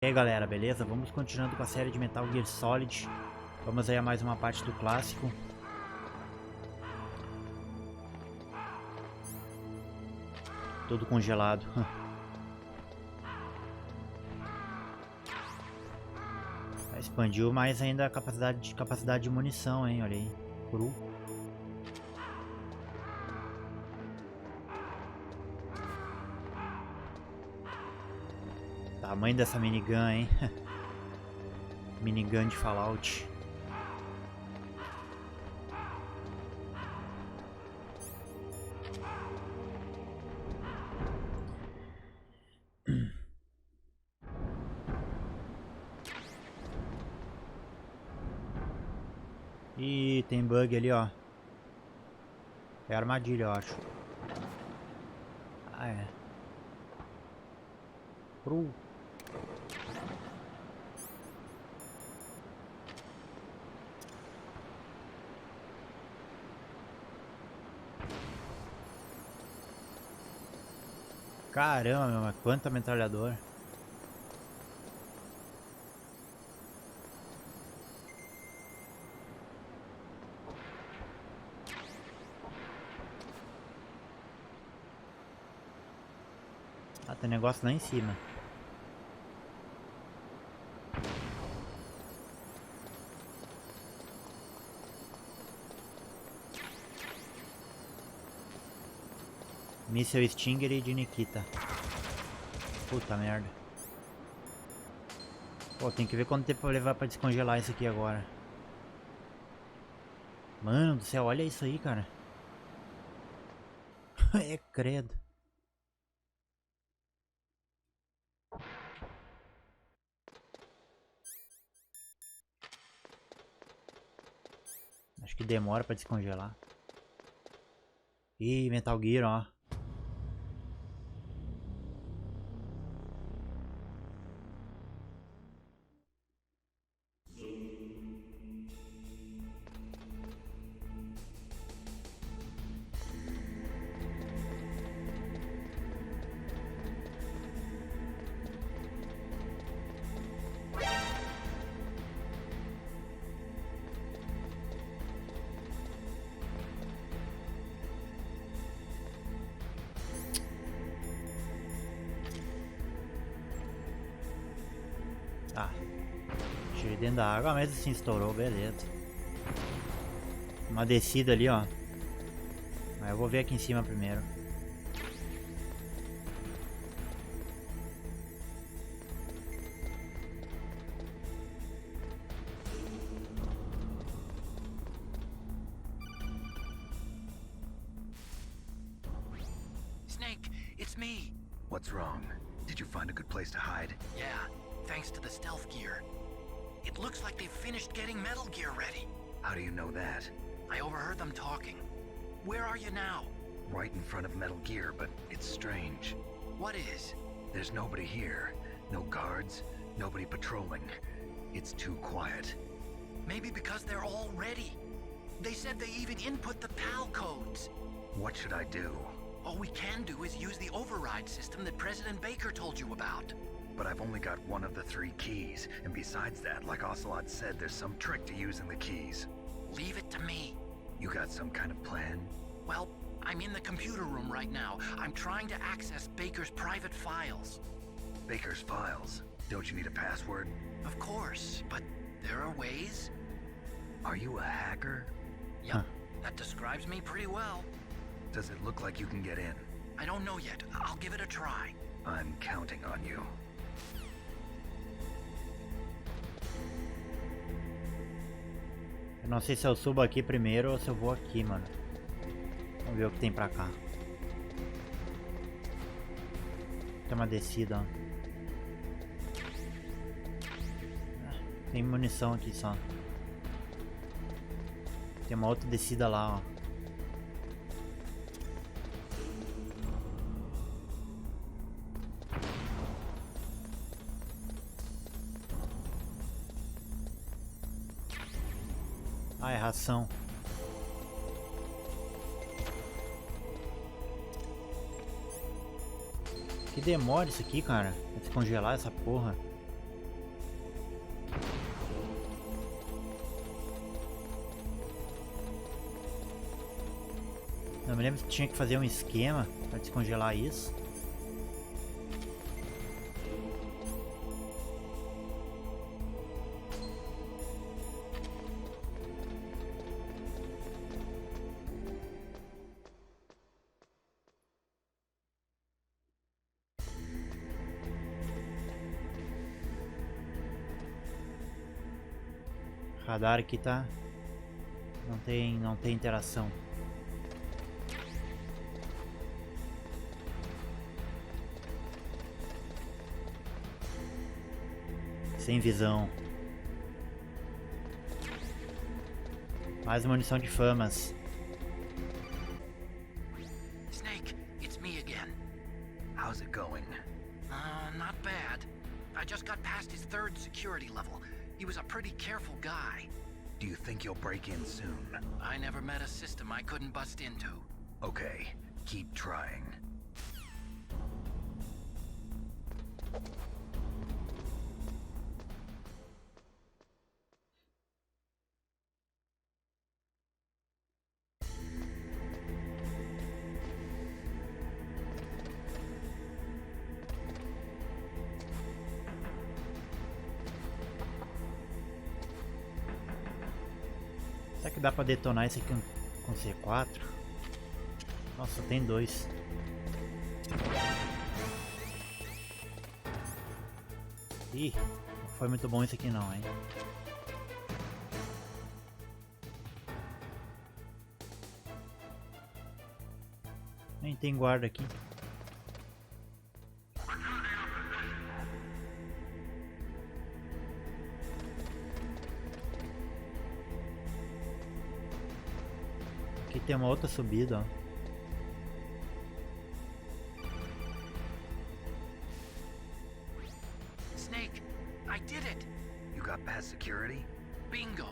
E aí galera, beleza? Vamos continuando com a série de Metal Gear Solid. Vamos aí a mais uma parte do clássico. Tudo congelado. Expandiu mais ainda a capacidade de munição, hein? Olha aí. Cru. Tamanho dessa minigun, hein? Minigun de Fallout. Ih, tem bug ali, ó. É armadilha, eu acho. Ah, é. Cru. Caramba, meu, mas quanta metralhadora. Ah, tem negócio lá em cima. Míssel Stinger e de Nikita. Puta merda. Pô, tem que ver quanto tempo vai levar pra descongelar isso aqui agora. Mano do céu, olha isso aí, cara. É credo. Acho que demora pra descongelar. Ih, Metal Gear, ó. Ah, tirei dentro da água, mas assim estourou, beleza. Uma descida ali, ó. Mas eu vou ver aqui em cima primeiro. Snake, it's me. What's wrong? Did you find a good place to hide? Yeah, thanks to the stealth gear. It looks like they've finished getting Metal Gear ready. How do you know that? I overheard them talking. Where are you now? Right in front of Metal Gear, but it's strange. What is? There's nobody here. No guards, nobody patrolling. It's too quiet. Maybe because they're all ready. They said they even input the PAL codes. What should I do? All we can do is use the override system that President Baker told you about. But I've only got one of the 3 keys, and besides that, like Ocelot said, there's some trick to using the keys. Leave it to me. You got some kind of plan? Well, I'm in the computer room right now. I'm trying to access Baker's private files. Baker's files? Don't you need a password? Of course, but there are ways. Are you a hacker? Yep, Huh. That describes me pretty well. Does it look like you can get in? I don't know yet. I'll give it a try. I'm counting on you. Eu não sei se eu subo aqui primeiro ou se eu vou aqui, mano. Vamos ver o que tem pra cá. Tem uma descida, ó. Tem munição aqui só. Tem uma outra descida lá, ó. Ah, é ração. Que demora isso aqui, cara. Pra descongelar essa porra. me lembro que tinha que fazer um esquema para descongelar isso. O radar aqui tá... Não tem interação. Sem visão. Mais munição de famas. Snake, it's me again. How's it going? Not bad. I just got past his 3rd security level. He was a pretty careful guy. Do you think you'll break in soon? I never met a system I couldn't bust into. Okay, keep trying. Será que dá pra detonar esse aqui com C4? Nossa, tem 2. Ih, não foi muito bom esse aqui não, hein? Nem tem guarda aqui. Aqui tem uma outra subida, ó. Snake, I did it! You got past security? Bingo!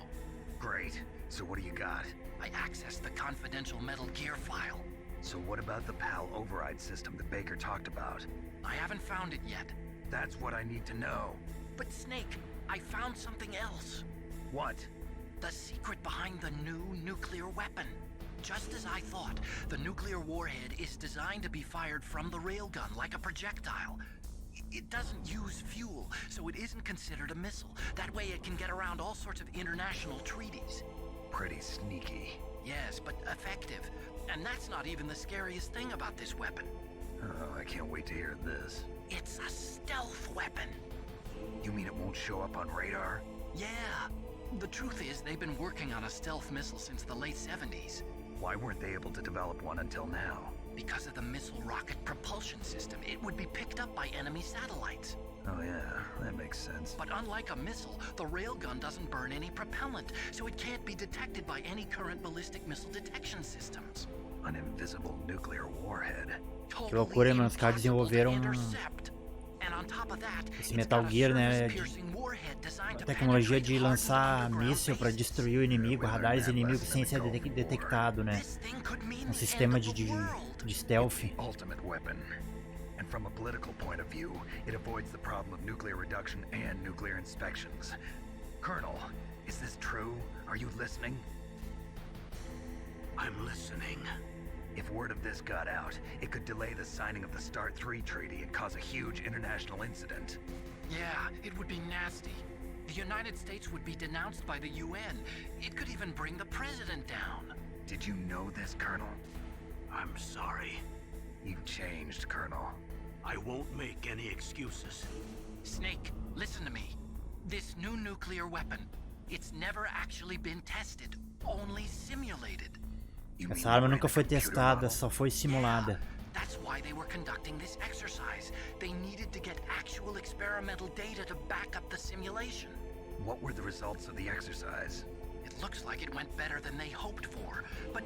Great. So what do you got? I accessed the confidential Metal Gear file. So what about the PAL override system that Baker talked about? I haven't found it yet. That's what I need to know. But Snake, I found something else. What? The secret behind the new nuclear weapon. Just as I thought, the nuclear warhead is designed to be fired from the railgun like a projectile. It doesn't use fuel, so it isn't considered a missile. That way it can get around all sorts of international treaties. Pretty sneaky. Yes, but effective. And that's not even the scariest thing about this weapon. Oh, I can't wait to hear this. It's a stealth weapon. You mean it won't show up on radar? Yeah. The truth is, they've been working on a stealth missile since the late 70s. Why weren't they able to develop one until now? Because of the missile rocket propulsion system, it would be picked up by enemy satellites. Oh yeah, that makes sense. But unlike a missile, the railgun doesn't burn any propellant, so it can't be detected by any current ballistic missile detection systems. An invisible nuclear warhead. Que loucura, mano. Os caras desenvolveram esse Metal Gear, né? A tecnologia de lançar míssil para destruir o inimigo, radares inimigos sem ser detectado, né? Um sistema de stealth. Ultimate weapon. And from a political point of view, it avoids the problem of nuclear reduction and nuclear inspections. Colonel, is this true? Are you listening? I'm listening. If word of this got out, it could delay the signing of the START 3 treaty and cause a huge international incident. Yeah, it would be nasty. The United States would be denounced by the UN. It could even bring the president down. Did you know this, Colonel? I'm sorry. You've changed, Colonel. I won't make any excuses. Snake, listen to me. This new nuclear weapon, it's never actually been tested, only simulated. Essa arma nunca foi testada, só foi simulada. Yeah, that's why they were conducting this exercise. They needed to get actual experimental data to back up the simulation. What were the results of the exercise? It looks like it went better than they hoped for, but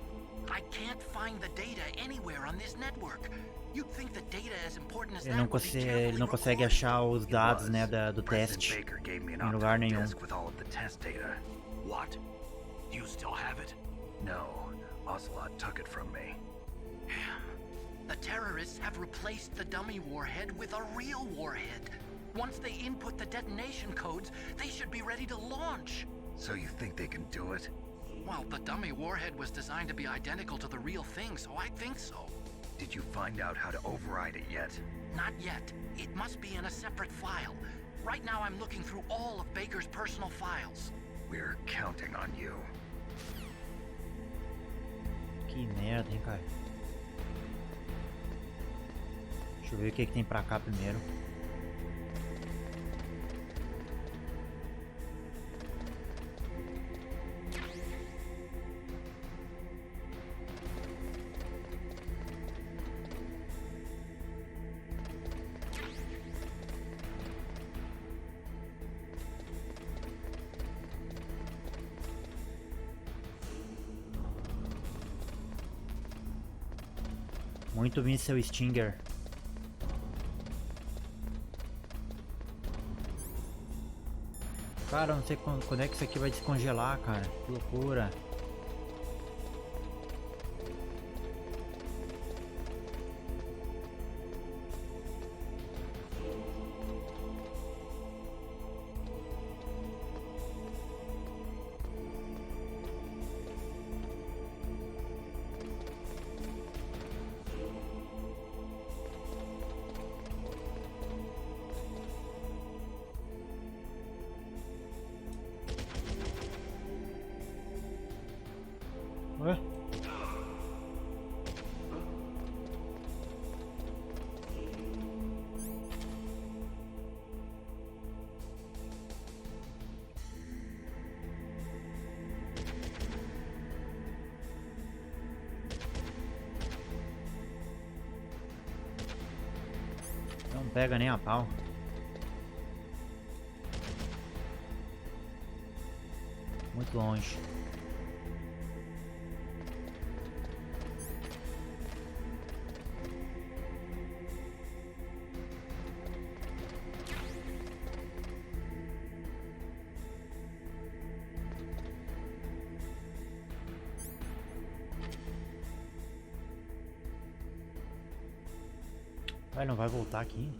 I can't find the data anywhere on this network. You'd think the data as important as that would be Ele não consegue achar os dados, né, do teste em lugar nenhum. With all of the test data. What? Do you still have it? No. Ocelot took it from me. Damn. The terrorists have replaced the dummy warhead with a real warhead. Once they input the detonation codes, they should be ready to launch. So you think they can do it? Well, the dummy warhead was designed to be identical to the real thing, so I think so. Did you find out how to override it yet? Not yet. It must be in a separate file. Right now I'm looking through all of Baker's personal files. We're counting on you. Que merda, hein, cara. Deixa eu ver o que tem pra cá primeiro. Muito bem, seu Stinger. Cara, não sei quando é que isso aqui vai descongelar, cara. Que loucura. Ué? Não pega nem a pau. Muito longe. Vai, não vai voltar aqui?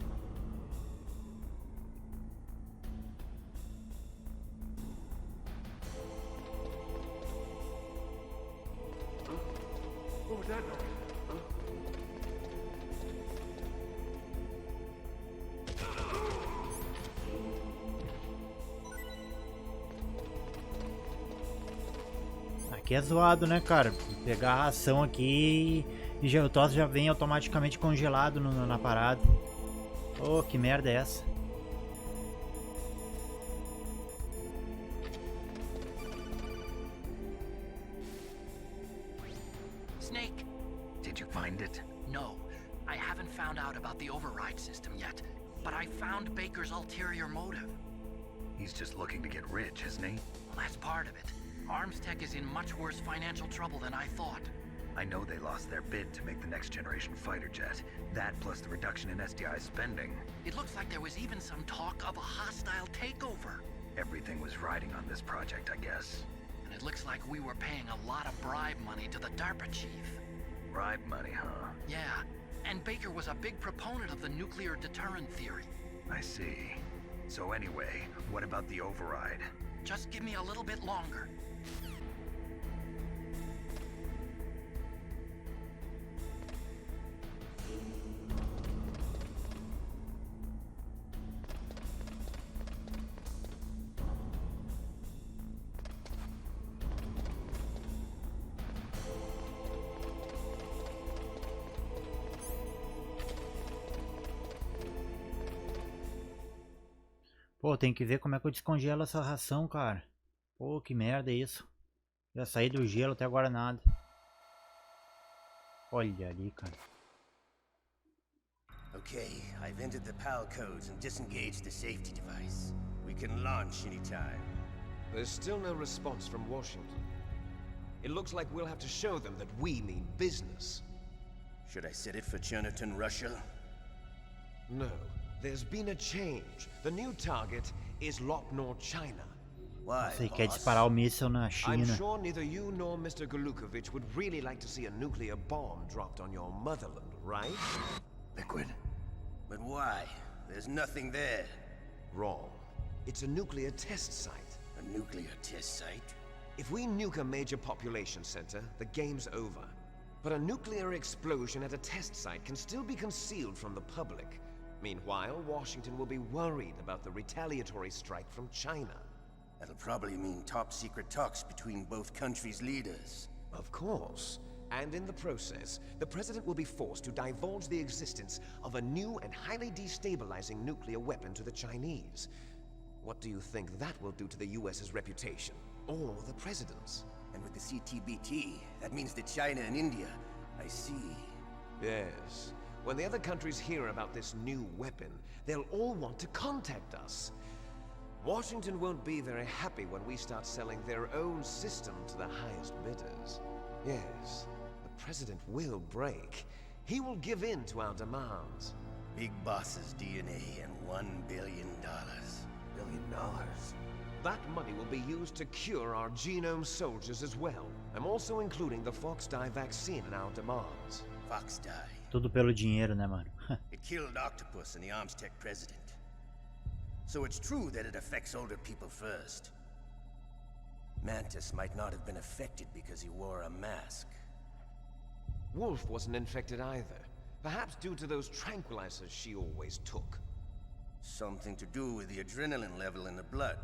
Aqui é zoado, né, cara? Pegar a ração aqui e já, o troço já vem automaticamente congelado na parada. Oh, que merda é essa? Snake, Did you find it? no. I haven't found out about the override system yet, but I found Baker's ulterior motive. He's just looking to get rich, isn't he? Well, that's part of it. Armstech is in much worse financial trouble than I thought. I know they lost their bid to make the next generation fighter jet. That plus the reduction in SDI spending. It looks like there was even some talk of a hostile takeover. Everything was riding on this project, I guess. And it looks like we were paying a lot of bribe money to the DARPA chief. Bribe money, huh? Yeah, and Baker was a big proponent of the nuclear deterrent theory. I see. So anyway, what about the override? Just give me a little bit longer. Pô, tem que ver como é que eu descongelo essa ração, cara. Pô, que merda é isso. Já saí do gelo, até agora nada. Olha ali, cara. Okay, I've entered the PAL codes and disengaged the safety device. We can launch anytime. There's still no response from Washington. It looks like we'll have to show them that we mean business. Should I set it for Chernobyl, Russia? No, there's been a change. The new target is Lopnor, China. Why, Você quer boss? disparar o míssil na I'm China. sure neither you nor Mr. Golukovich would really like to see a nuclear bomb dropped on your motherland, right? Liquid. But why? There's nothing there. Wrong. It's a nuclear test site. A nuclear test site? If we nuke a major population center, the game's over. But a nuclear explosion at a test site can still be concealed from the public. Meanwhile, Washington will be worried about the retaliatory strike from China. That'll probably mean top-secret talks between both countries' leaders. Of course. And in the process, the president will be forced to divulge the existence of a new and highly destabilizing nuclear weapon to the Chinese. What do you think that will do to the US's reputation? Or the president's? And with the CTBT, that means that China and India. I see. Yes. When the other countries hear about this new weapon, they'll all want to contact us. Washington won't be very happy when we start selling their own system to the highest bidders. Yes, the president will break. He will give in to our demands. Big Boss's DNA and $1 billion. $1 billion? That money will be used to cure our genome soldiers as well. I'm also including the FOXHOUND vaccine in our demands. FOXHOUND. Tudo pelo dinheiro, né, mano? It killed Octopus and the Armstech president. So it's true that it affects older people first. Mantis might not have been affected because he wore a mask. Wolf wasn't infected either. Perhaps due to those tranquilizers she always took. Something to do with the adrenaline level in the blood.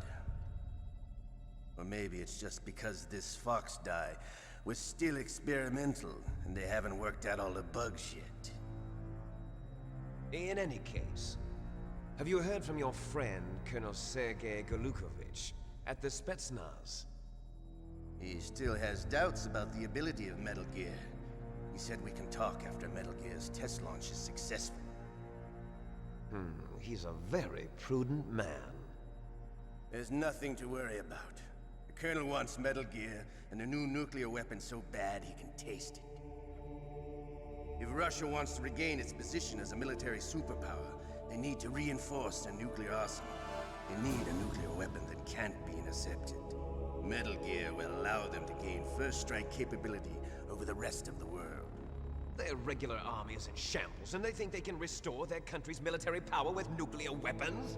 Or maybe it's just because this fox dye was still experimental and they haven't worked out all the bugs yet. In any case, have you heard from your friend, Colonel Sergei Golukovich, at the Spetsnaz? He still has doubts about the ability of Metal Gear. He said we can talk after Metal Gear's test launch is successful. He's a very prudent man. There's nothing to worry about. The Colonel wants Metal Gear and a new nuclear weapon so bad he can taste it. If Russia wants to regain its position as a military superpower, they need to reinforce their nuclear arsenal. They need a nuclear weapon that can't be intercepted. Metal Gear will allow them to gain first strike capability over the rest of the world. Their regular army is in shambles, and they think they can restore their country's military power with nuclear weapons?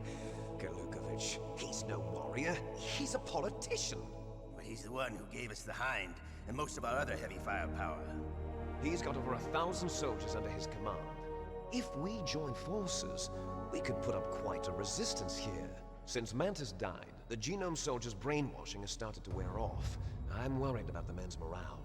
Golukovich, he's no warrior. He's a politician. But he's the one who gave us the Hind and most of our other heavy firepower. He's got over 1,000 soldiers under his command. If we join forces, we could put up quite a resistance here. Since Mantis died, the genome soldiers' brainwashing has started to wear off. I'm worried about the men's morale.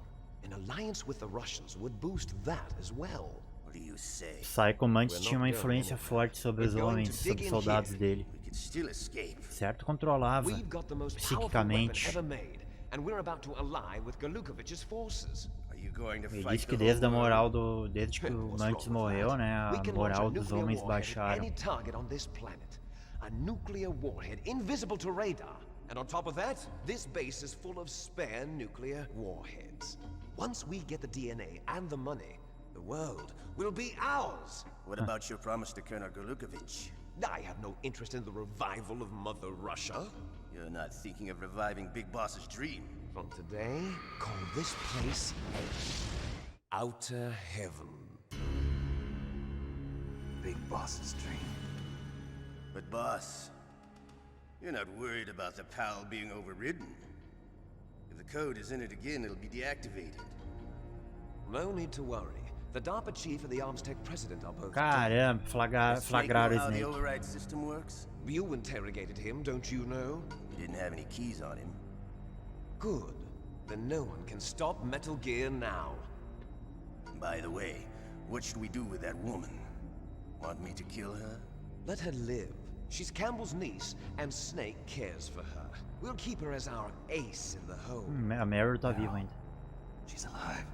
An alliance with the Russians would boost that as well. What do you say? Psycho Mantis tinha uma influência forte sobre os homens, sobre os soldados dele. We could still escape. Certo, controlava We've got the most powerful weapon psiquicamente. ever made, and we're about to ally with Golukovich's forces. Are you going to Ele fight disse que the desde a whole moral world? desde que o What's Mantis wrong with morreu, that? né, We a can launch a moral dos nuclear homens warhead at baixaram. any target on this planet. A nuclear warhead invisible to radar. And on top of that, this base is full of spare nuclear warheads. Once we get the DNA and the money, the world will be ours. What about your promise to Colonel Golukovich? I have no interest in the revival of Mother Russia. You're not thinking of reviving Big Boss's dream. From today, call this place Outer Heaven. Big Boss's dream. But boss, you're not worried about the PAL being overridden. If the code is in it again, it'll be deactivated. No need to worry. The DARPA chief and the Armstech president are both Caramba, Snake flagraram know o how the Snake. override system works? dead. You interrogated him, don't you know? He didn't have any keys on him. Good. Then no one can stop Metal Gear now. By the way, what should we do with that woman? Want me to kill her? Let her live. She's Campbell's niece, and Snake cares for her. We'll keep her as our ace in the hole. A Meryl tá viva ainda. She's alive.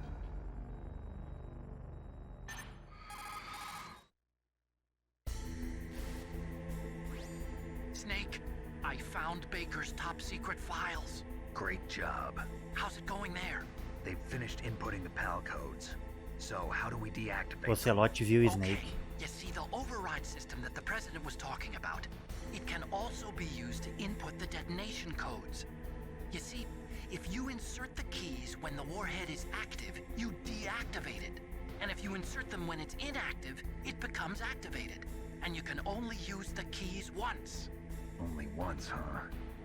Snake, I found Baker's top secret files. Great job. How's it going there? They've finished inputting the PAL codes. So how do we deactivate O them? Celote viu o Okay, Snake. you see, the override system that the president was talking about, it can also be used to input the detonation codes. You see, if you insert the keys when the warhead is active, you deactivate it. And if you insert them when it's inactive, it becomes activated. And you can only use the keys once. Only once, huh?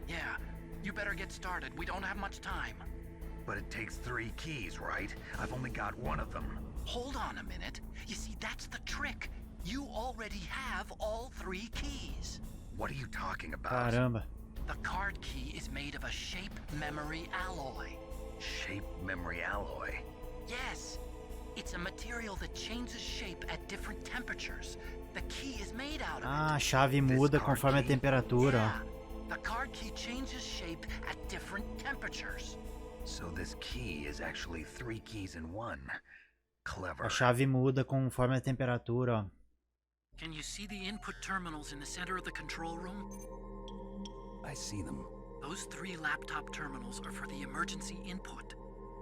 Yeah, You better get started. We don't have much time. But it takes 3 keys, right? I've only got 1 of them. Hold on a minute. You see, that's the trick. You already have all 3 keys. What are you talking about? Caramba. The card key is made of a shape memory alloy. Shape memory alloy? Yes. It's a material that changes shape at different temperatures. The key is made out of Ah, a it. chave muda conforme a temperatura, Yeah. ó. The card key changes shape at different temperatures. So this key is actually 3 keys in 1. Clever. A chave muda conforme a temperatura, ó. Can you see the input terminals in the center of the control room? I see them. Those 3 laptop terminals are for the emergency input.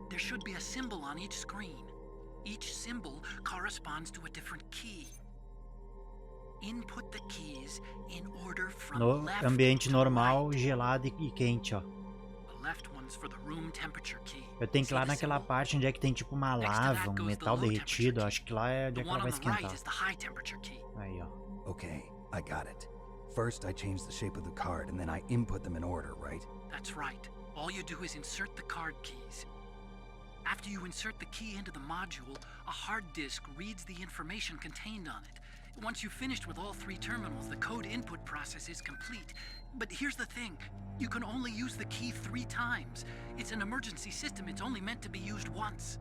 There should be a symbol on each screen. Each symbol corresponds to a different key. Input the keys in order from No left ambiente to normal, right. gelado e quente, ó. The left one's for the room temperature key. Eu tenho que ir lá See the naquela symbol? parte onde é que tem tipo uma Next to lava, that um goes the metal low derretido. temperature Acho que lá é onde The é que ela one vai on the right esquentar. is the high temperature key. Aí, ó. Okay, I got it. First, I change the shape of the card, and then I input them in order, right? That's right. All you do is insert the card keys. After you insert the key into the module, a hard disk reads the information contained on it. Once you've finished with all 3 terminals, the code input process is complete. But here's the thing. You can only use the key 3 times. It's an emergency system. It's only meant to be used once.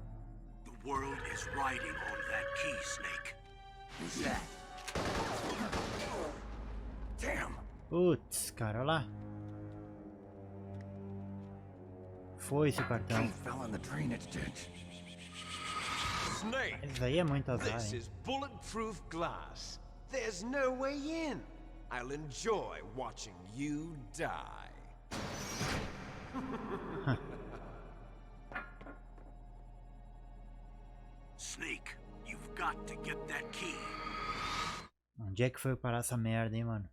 The world is riding on that key, Snake. Who's that? Damn! Putz, cara, olha lá. Foi esse cartão. Key fell in the drainage ditch. Snake, Isso aí é muito azar, this hein? is bulletproof glass. There's no way in. I'll enjoy watching you die. Snake, you've got to get that key. Onde é que foi parar essa merda, hein, mano?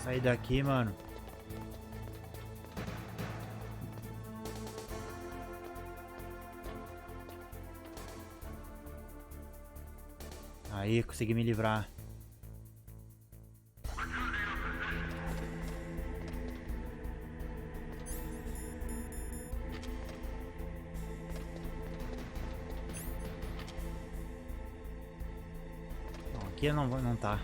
Sair daqui, mano. Aí, consegui me livrar. Bom, aqui não tá.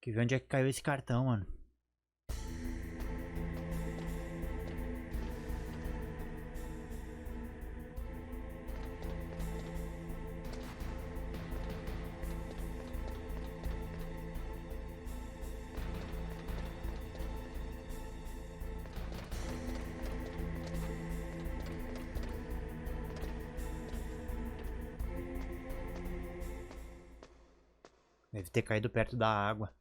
Que ver onde é que caiu esse cartão, mano. Deve ter caído perto da água.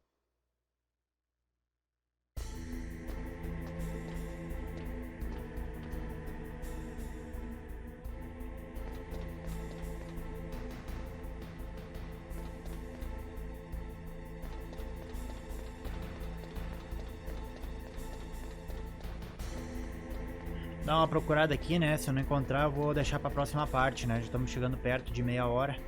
Dar uma procurada aqui, né? Se eu não encontrar, eu vou deixar pra próxima parte, né? Já estamos chegando perto de meia hora.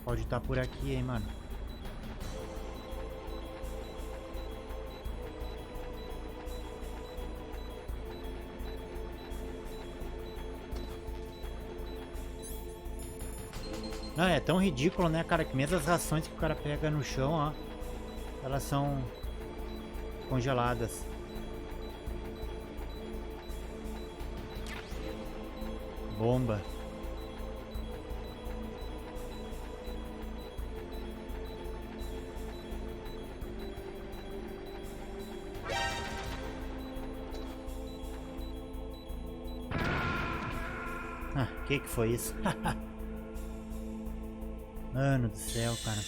Pode estar por aqui, hein, mano. Não, é tão ridículo, né, cara, que mesmo as rações que o cara pega no chão, ó, elas são congeladas. Bomba. Ah, que foi isso? Mano do céu, cara.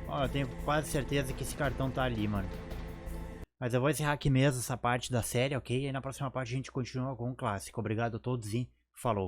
Ó, eu tenho quase certeza que esse cartão tá ali, mano. Mas eu vou encerrar aqui mesmo essa parte da série, ok? E aí na próxima parte a gente continua com o clássico. Obrigado a todos e falou.